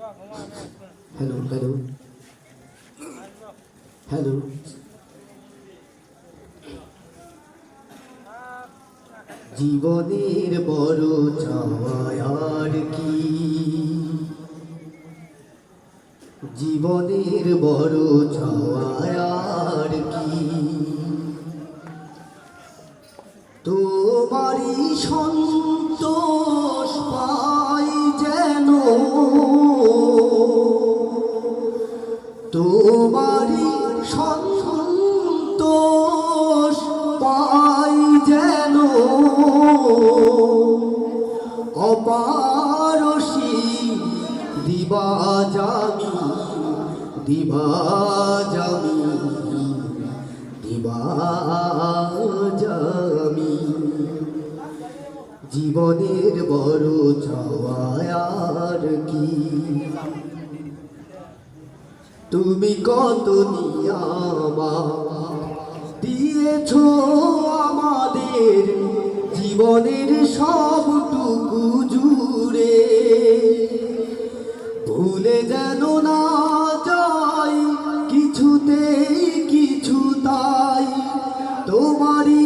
Hello hello hello. জীবনের বড় চাওয়া আর কি, জীবনের বড় চাওয়া আর কি, তোমারই সন্তোষ পাই যেন, তোমারই সন্তোষ পাই যেন, অপারসী দিবাজামি দিবাজামি দিবাজামি। জীবনের বড় চাওয়া আর কি, তুমি কত নিয়ামত দিয়েছো আমাদের জীবনের সবটুকু জুড়ে, ভুলে যেন না যাই কিছুতেই কিছু, তাই তোমারই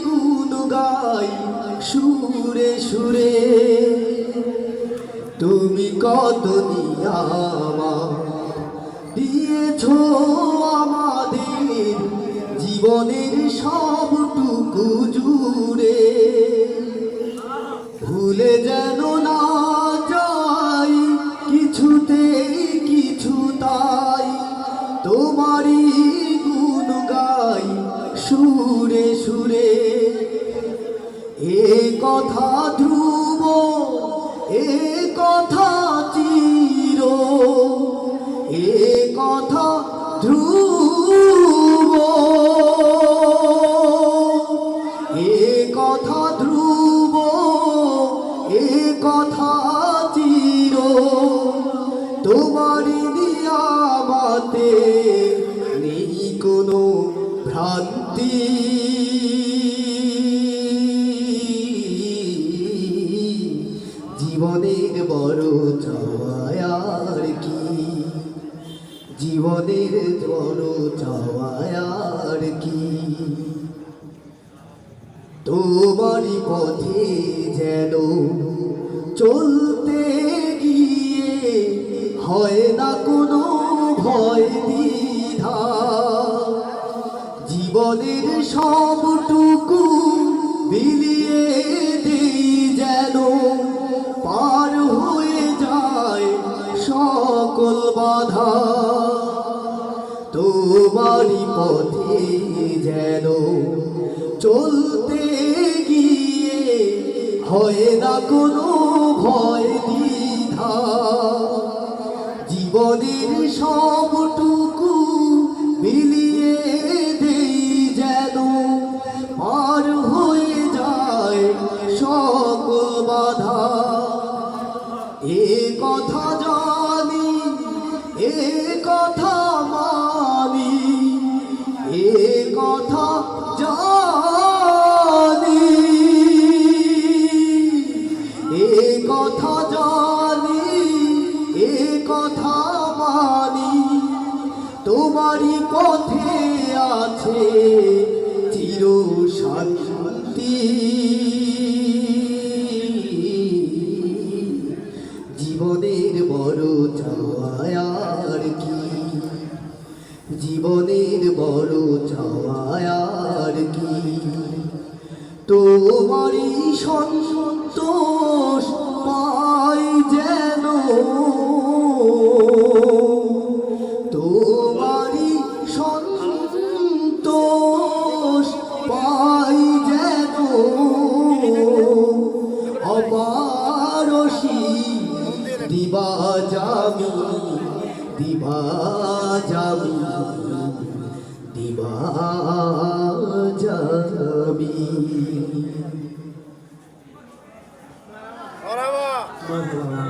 গুণ গাই সুরে সুরে। তুমি কত নিয়ামত দিয়েছো আমাদের জীবনের সবটুকু জুড়ে, ভুলে যেন না যাই কিছুতেই কিছু, তাই তোমারই গুণ গাই সুরে সুরে। এ কথা ধ্রুব, এ কথা চির, এ কথা ধ্রুব, এ কথা ধ্রুব, এ কথা চির, তোমারই নিয়ামতে নেই কোনো ভ্রান্তি। জীবনের বড় চাওয়া আর কি, জীবনের বড় চাওয়া আর কি, তোমারই পথে যেন চলতে গিয়ে হয় না কোনো ভয় দ্বিধা, জীবনের সবটুকু বিলিয়ে দেই যেন, পার হয়ে যায় সকল বাধা, তোমারই পথে যেন চলতে গিয়ে হয় না কোনো ভয় দ্বিধা, জীবনের সবটুকু বিলিয়ে দেই যেন, পার হয়ে যায় সকল বাধা। এ কথা জানি, এ কথা মানি, এ কথা জানি, এ কথা জানি, এ কথা মানি, তোমারই পথে আছে চির শান্তি। জীবনের বড় চাওয়া আর কি, জীবনের বড় চাওয়া আর কি, তোমারই সন্তোষ পাই যেন, তোমারই সন্তোষ পাই যেন, অপারসী দিবাজামি দিবাজামি দিবাজামি।